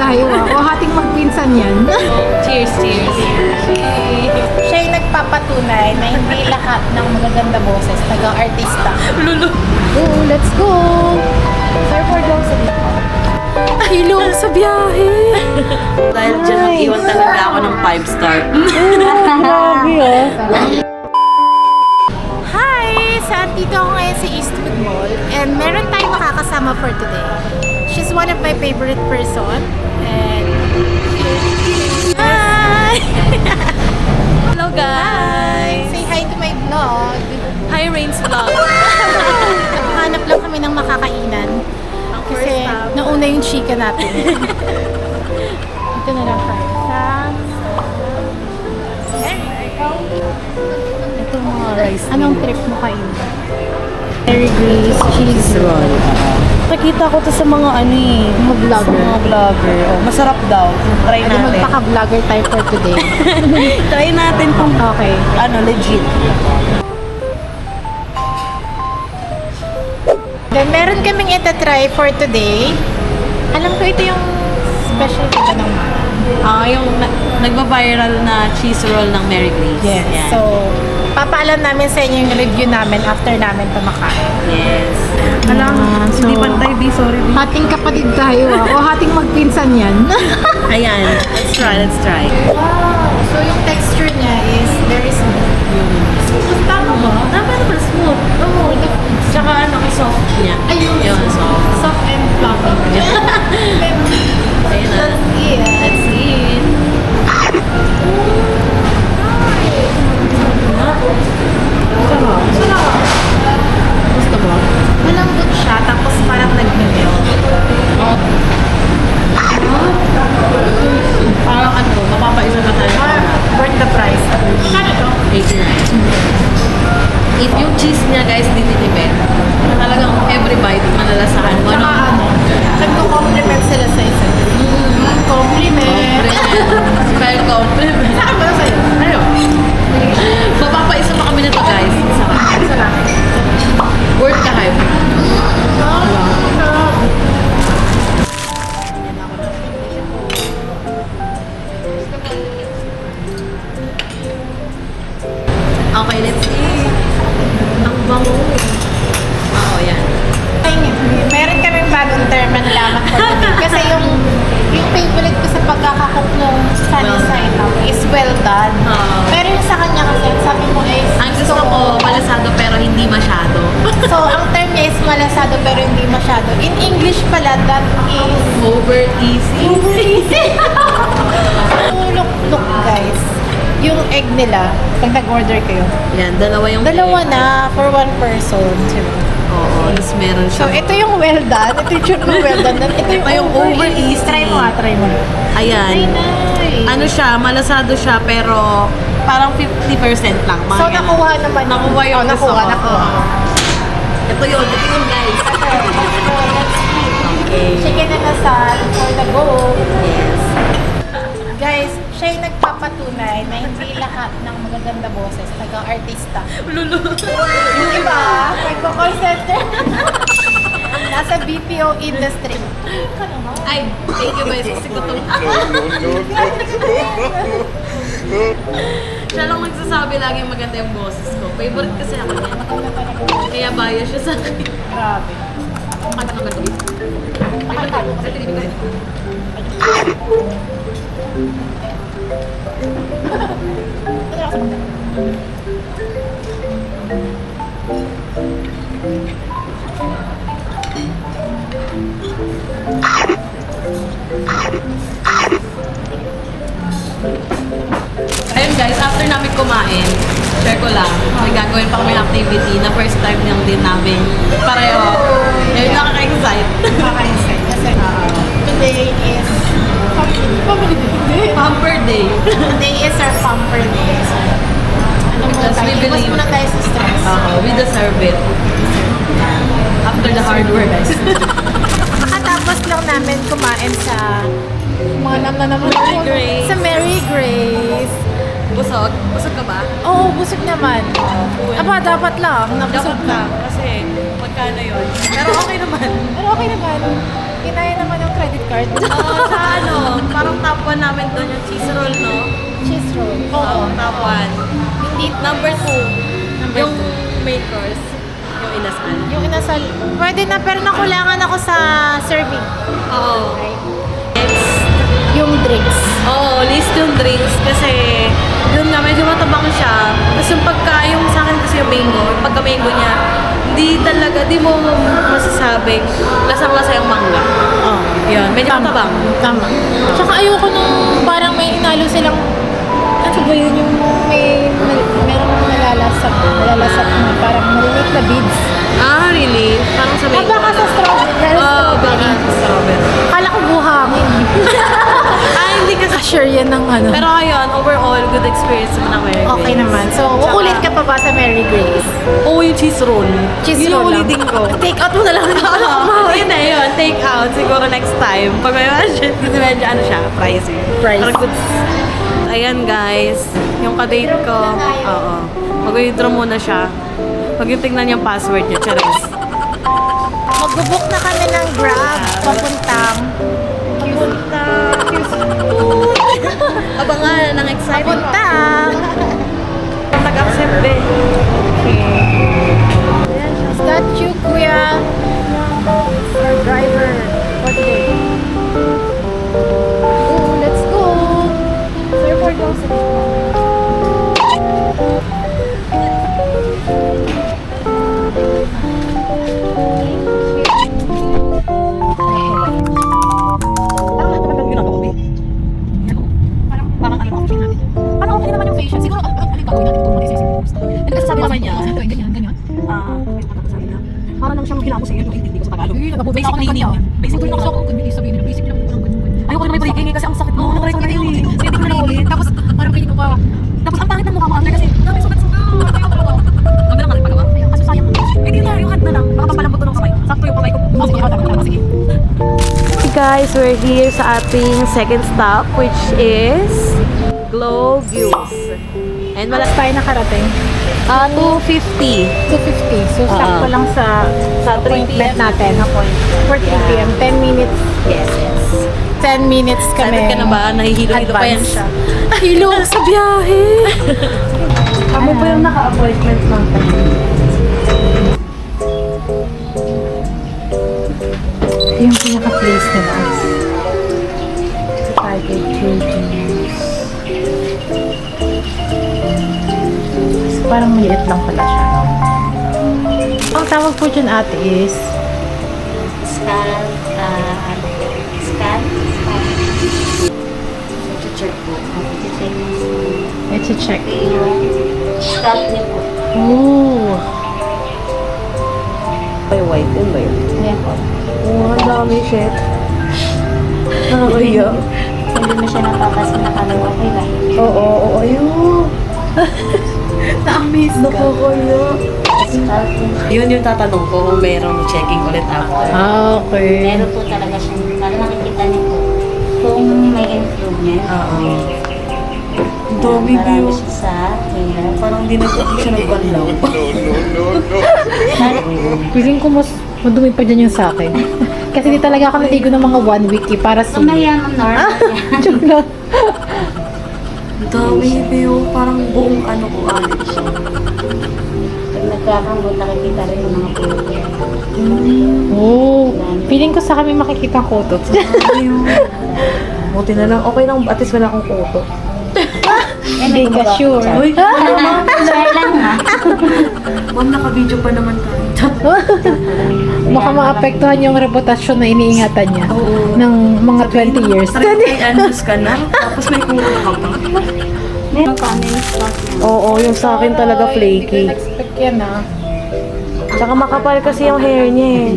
tayo O hating magpinsan yan. Cheers, cheers. Siya yung nagpapatunay na hindi lahat ng magaganda boses taga-artista. Lulu. Oo, let's go! Sir, for those of you. Hilong sa biyahe! Dahil dyan nag-iwan talaga ako ng 5-star. Hi! Saan dito ako ngayon sa Eastwood Mall and meron tayong makakasama for today. She's one of my favorite person and hi! Hello guys! Say hi to my vlog. Hi Rain's Vlog. Hanap lang kami ng makakainan kasi nauna yung chika natin. Ito na lang tayo sa Ito mga rice. anong trip mo kayo? Mary Grace cheese roll. Nakita ko to sa mga ano eh. Mga vlogger. Sa mga vlogger. Oh, masarap daw. Try Pwede natin. magpaka-vlogger tayo for today. Try natin kung Okay. ano, legit. Then meron kaming itatry for today. Alam ko ito yung specialty ko ng mama. Yung nagba-viral na cheese roll ng Mary Grace. Yes. Yan. So, papaalam namin sa inyo yung review namin after namin kumakain. Yes. Alam, so, Hindi pantay, B. Sorry, B. hating kapatid tayo O hating magpinsan yan. Ayan. Let's try, let's try. Wow! So, yung texture niya is very smooth. Smooth, tama ba? Tama naman, smooth. Oo. Tsaka ano, soft niya. Ayun. Yun, soft. Soft and fluffy. Ayun na. Let's see it. Let's see it. Gusto mo? Malambot siya, tapos parang nag-melt. Parang ano, mapapaisa ka tayo. Worth the price. Kano to? 89. If yung cheese niya guys, di titipid. Talagang every bite, malalasahan mo. Tsaka ano, nagko-compliment sila sa isa. Compliment. Spell compliment. Saan ba sa'yo? Ano? Mapapaisa pa kami nito guys. Isa lang. Worth the hype. Okay, let's see. Ang bango. Oo, yan. Meron kaming bagong term na nalaman ko today. Kasi yung favorite ko sa pagkakakook ng sunny side up is well done. Pero yung sa kanya kasi, ang sabi mo is Ang gusto ko, malasado pero hindi masyado. So, ang term niya is malasado pero hindi masyado. In English pala, that is Over easy. look guys. Yung egg nila, pag nag-order kayo, Yan, dalawa yung dalawa na for one person. Oo, tapos meron So, siya. ito yung well done. Ito yung sure mo well done. Ito yung over easy. Try mo nga, try mo. Ayan. Nice. Ano siya, malasado siya pero parang 50% lang. Mga So, ganun. nakuha naman. Nakuha yung gusto ko. nakuha. Ito yun guys. Okay. Chicken and asal for the go. Yes. Guys, siya yung nagpapatunay na hindi lahat ng magaganda boses taga-artista. Lulu. Yung iba, nagko-call center. Nasa BPO industry. Ay, thank you guys kasi gutom. Siya lang magsasabi lagi maganda yung boses ko. Favorite kasi ako niya. Kaya bias siya sa akin. Grabe. Ano naman to? Sa tinibig ko. Ayun guys, after namin kumain, share ko lang, may gagawin pa kami activity na first time lang din namin pareho. Yun, nakaka-excite. Nakaka-insight. Kasi today is family day. Pamper day. Today is our pamper day. So, ano mo Because tayo, we iwas believe- muna tayo sa stress. We deserve it. After the hard work guys. Kakatapos lang namin kumain sa mga naman Mary Grace. Sa Mary Grace. Busog? Busog ka ba? Oo, busog naman. Aba, dapat lang. Nabusog Dapat na. lang. Kasi magkano yun? Pero okay naman. Pero okay naman. Ginaya naman yung credit card. Sa ano, parang top 1 namin doon yung cheese roll, no? Cheese roll. Oo, top 1. Hindi. Number 2, Number yung two. main course, yung inasal. Yung inasal. Pwede na, pero nakulangan ako sa serving. Oo. Next, Yung drinks. oo, list yung drinks kasi yun nga, medyo matabang siya. Tapos yung pagka, yung sa akin kasi yung mango, yung pagka mango niya, di mo masasabing lasang-lasa yung mangga. Oh. Yun, medyo matabang. Tama. Tsaka ayoko nung parang may inalo silang, ano ba yun yung meron nalalasap na parang maliliit na beads. Ah, really? Parang sa mango. Baka sa strawberry. Oo, baka sa strawberry. Kala ko buhangin. Ah, hindi kasi. Sure yan ng ano. Pero ayun, overall, good experience naman ang Mary Grace. Okay naman. So, Tsaka- uulit ka pa ba sa Mary Grace? Oo, yung cheese roll. Cheese yun roll yung lang. ulitin ko. Take out mo na lang. Yun na yun, take out. Siguro next time. Pag may budget, kasi medyo ano siya, pricey. Pricey. Parang goods. Ayan guys, yung kadate ko. Oo. Mag-withdraw muna siya. Pag yung tignan yung password niya, charis. Magbubook na kami ng Grab papuntang Abangan ng excitement. papuntang Tag-accept eh. Is that you, Kuya? Our driver for today. Oh, let's go. Sir, for those Parang okay naman yung facial. Siguro, ano gagawin natin kung mag-exercise? Ano kasi sabi naman niya? Ganyan. Parang lang siyang hilamos sa'yo, hindi ko sa Tagalog. Basic ako ng kanya. Basic ko lang ako. Kung hindi sabihin nila, basic lang ako. Ayoko na may breaking kasi ang sakit mo. Oo, Nag-try ko na yun eh. Hindi ko na ulit. Tapos, parang piling ko pa. Tapos ang pangit ng mukha mo after kasi dami sugat-sugat. Ayaw talaga. Huwag na lang pagawa. Kaso sayang. Hindi na, yung hand na lang. Baka papalambot ko ng kamay. Sakto yung kamay ko. Sige, sige. Hey guys, we're here sa ating second stop which is Glow Views. And wala Tayo nakarating. 250. 250. So, sakto lang sa 3 appointment p.m. natin. For 3 p.m. 10 minutes. Yes, yes. 10 minutes kami. Excited ka na ba? Nahihilo-hilo pa yan Advance. siya. Hilo sa biyahe. Kami po yung naka-appointment natin. Yung pinaka-place nila. Private buildings. Parang maliit lang pala siya. Ang tawag po dyan ate is Scan. Check po. Check. let's check. Yung scan niyo po. Oh. Ay, white. Yun ba yun? Ayan po. Oh, ang dami shit. Nakakaya. Hindi mo siya napapasin na parang okay lang. Oo, ayun. Na-amaze ka. Nakakaya. Scan. Yun yung tatanong ko kung merong checking ulit after. Ah, okay. Meron po talaga siyang, para makikita niyo po kung may improvement. Oo. Ang dami Marami view. siya sa hair. Parang di siya nagbanlaw. Feeling ko mas madumi pa dyan yung sa akin. Kasi di talaga ako naligo ng mga 1 week eh, para sa... Mamaya ng normal. Joke lang. Ang dami view. Parang buong ano ko alit siya. Pag nagkakamot, nakikita rin yung mga pulo. Oh, feeling ko sa kami makikita ko to. Buti na lang. Okay lang. At least wala akong kuto. Hindi ka sure. Uy, Share lang ha. ma'am, naka-video pa naman tayo. Baka maapektuhan yung reputasyon na iniingatan niya ng mga 20 years. 30 anos ka na, tapos may kuto ka pa. Meron pa, may stock na. Oo, yung sa akin talaga flaky. expect yan ah. Tsaka makapal kasi yung hair niya eh.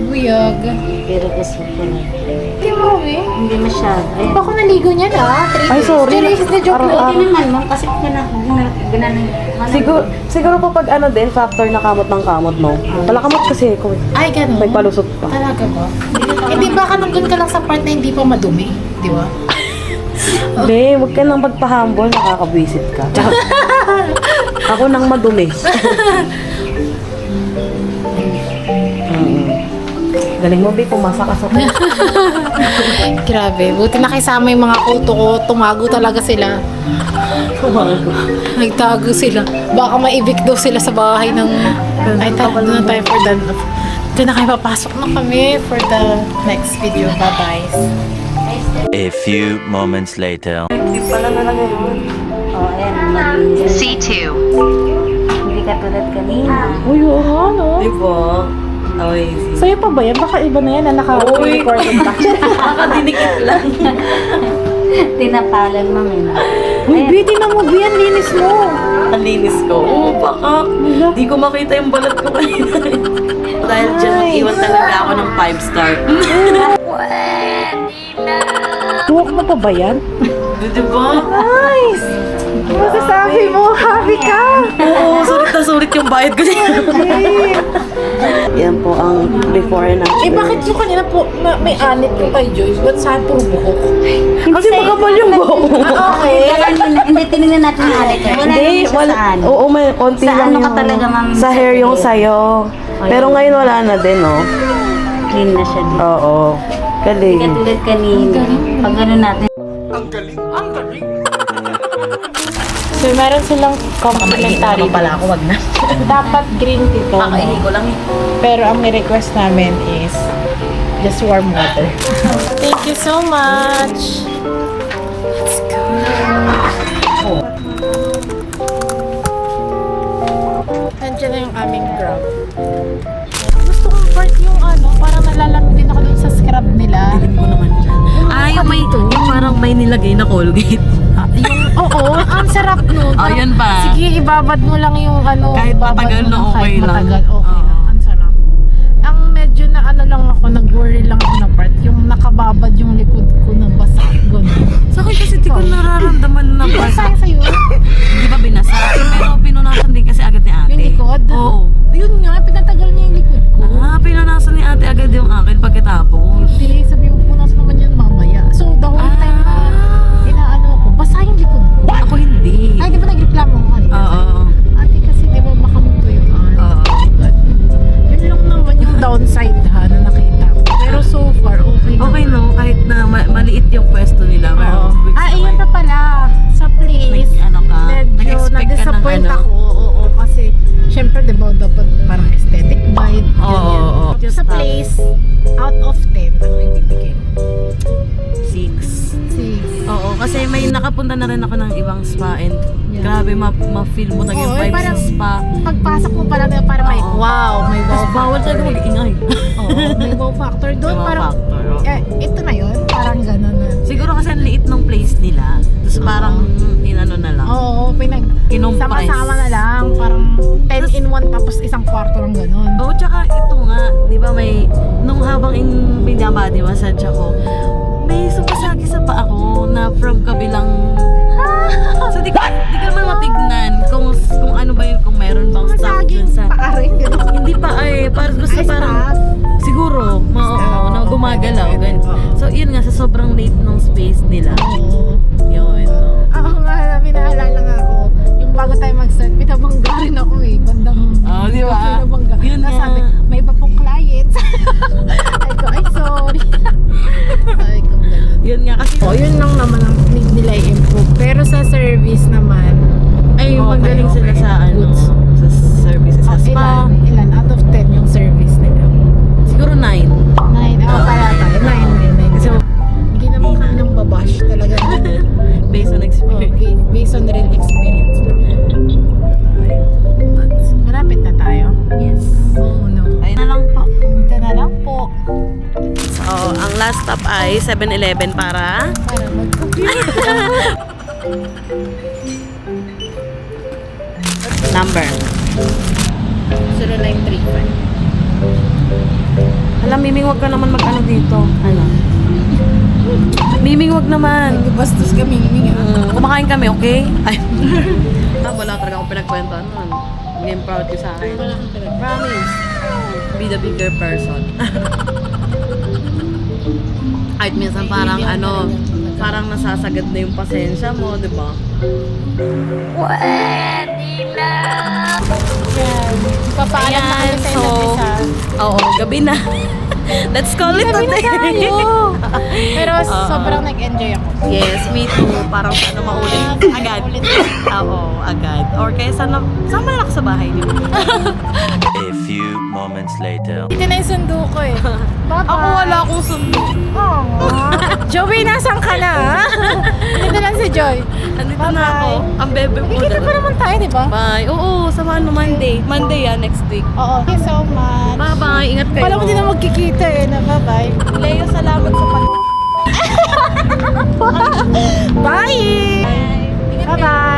Buyag. Pero gusto ko na. Hindi mo eh. Hindi masyado. Ayun. Baka naligo niya na. Ay, sorry. Serious na joke lang. Okay naman, ma'am, kasi ginanan. Siguro pa pag ano din, factor na kamot ng kamot mo. Palakamot kasi ko eh. Ay, ganun. May palusot pa. Talaga ba? Hindi baka nandun ka lang sa part na hindi pa madumi. Di ba? Be, huwag ka nang magpa-humble, nakakabwisit ka. Ako nang madumi. Galing mo, Bi, pumasa ka sa Grabe. Buti nakisama yung mga kuto ko. Tumago talaga sila. Nagtago sila. Baka maibig daw sila sa bahay ng... Ay, doon na tayo for the... Doon na kayo papasok na kami for the next video. Bye-bye. A few moments later. Hindi pala nalagay yun. Oh, ayan, malinis. C2. Hindi katulad kanina. Uy, oo, no? Diba? Okay, easy. Sa'yo pa ba yan? Baka iba na yan na naka-record pa. Nakadinikit lang. Tinapalan mo na. Uy, beauty na mo, yan, linis mo. Ang linis ko. Oo, baka. Di ko makita yung balat ko kanina. Dahil dyan, mag-iwan talaga ako ng 5-star. Tuwak mo pa ba yan? Diba? Nice! Masasabi mo, happy ka! Oo, sulit na sulit yung bayad ko niya. Yan po ang before and after. Eh, bakit yung kanina po, may anit yung kay Joyce? Ba't saan puro buhok? Kasi makapal yung buhok. Okay. Hindi, tinignan natin yung alit. Wala Hindi, naman siya wala. saan. Oo, may konti Sa lang ano ka yung... talaga, ma'am? Sa hair yung sayo. Pero ngayon wala na din, oh. Clean na siya dito. Oo. Galing. Katulad kanina. Pag ano natin. So, meron silang complimentary. pala ako, wag na. Dapat green tea to. Kakainin ko lang eh. Pero ang request namin is just warm water. Thank you so much! Let's go! Nandiyan na yung aming grab. Gusto kong part yung ano, parang nalalamig din ako dun sa scrub nila. Dilim ko naman dyan. Yung parang may nilagay na Colgate. Oo, ang sarap nun. Ah, yun pa. Sige, ibabad mo lang yung ano. Kahit ibabad matagal mo na lang, okay kahit lang. Matagal, okay Oo. lang. Ang sarap. Ang medyo na ano lang ako, nag-worry lang ako na part, yung nakababad yung likod ko na basa. Gano'n. Sa akin kasi di ko nararamdaman na basa. Sayang sa'yo. Di ba binasa? Pero pinunasan din kasi agad ni ate. Yung likod? Oo. Yun nga, pinatagal niya yung likod ko. Pinunasan ni ate agad yung akin pagkatapos. Hindi, sabi mo punas naman yan mamaya. So, the whole time na inaano ko, basa yung likod ko. Ako hindi. Ay, di ba nagreklamo ko kanina? Oo. Ate kasi di ba makamutuyuan. Oo. But, yun lang naman yung downside ha na nakita ko. Pero so far, okay naman. Okay no, kahit na maliit yung pwesto nila. Pero which Ayun pa pala. Sa place, ano ka, medyo nag-expect ka ng na-disappoint ano. ako. Oo, kasi syempre, di ba, dapat parang aesthetic vibe. Oo, ganyan. oo. Sa Just place, out of 10, ano ibibigay? 6. 6. Oo, kasi may nakapunta na rin ako ng ibang spa and Yeah. grabe ma-feel mo talaga yung Oo, vibes parang- sa spa. Pagpasok mo parang may Oo. wow, may wow Tapos bawal factor. talaga mag-ingay. Oo, may wow factor doon. May wow Parang, factor, oo. ito na yun. Parang gano'n na. Siguro kasi ang liit ng place nila. Tapos parang inano na lang. Oo, Kinumpres. sama-sama na lang. Parang 10 in 1 tapos isang kwarto lang gano'n. Oo, tsaka ito nga, di ba may, nung habang binabody massage ako, may sumasagi sa paa ko na from kabilang, so di ka naman matignan kung ano ba yun, kung meron bang stuff dun sa, Paarin gano'n. hindi pa parang gusto Ay, parang, staff. siguro, Staff. na gumagalaw, Okay, ganun. oo. So yun nga, sa sobrang late ng space nila, Oo. yun. Oo nga, naalala nga ako. Yung bago tayo mag-start, pinabangga rin ako eh. Bandang Oo, di ba? pinabangga. Yun Tapos nga. sabi, may iba pong clients. Ay ko, ay sorry. Ay ko, ganun. Yun nga, kasi Yun lang naman ang need nila i-improve. Pero sa service naman, ay okay, magaling sila okay. sa Goods. sa services, sa spa. Ilan out of 10 yung service nila? Siguro 9. 9. Para tayo. 9. Kasi Hindi naman kami nang babash talaga. based on Oh, experience. based on real experience lang. Malapit na tayo. Yes. Oo, no. Ayun na lang po. Ito na lang po. So, ang last stop ay 7-Eleven para Para mag-compute. number. 0935. Alam, Miming, wag ka naman mag-ano dito. Ano? Miming, wag naman. Bastos kami, hininga. Kumakain kami, okay? Ay. Wala talaga akong pinagkwentuhan nun. Hindi proud ko sa akin. Wala kang pinag- Promise. Be the bigger person. Kahit minsan parang ano, parang nasasagad na yung pasensya mo, di ba? Yan. Papaalam na kami sa isa't isa. Oo, gabi na. Let's call it a Sabi na day. tayo. Pero sobrang nag-enjoy ako. Yes, me too. Parang sana maulit agad. Ulit. Oo, agad. Or kaya sana, sama na lang ako sa bahay niyo. A few moments later. Ito na yung sundo ko eh. Bye-bye. Ako wala akong sundo. Joey, nasan ka na? Dito lang si Joy. Andito na ako. Ang bebe mo. Kita pa naman tayo, di ba? Bye. Oo, samahan mo Monday. Monday next week. Oo. Thank you so much. Bye-bye. Ingat kayo. Pala mo din na magkikita eh. Na bye-bye. Leo, salamat sa Bye! Bye-bye!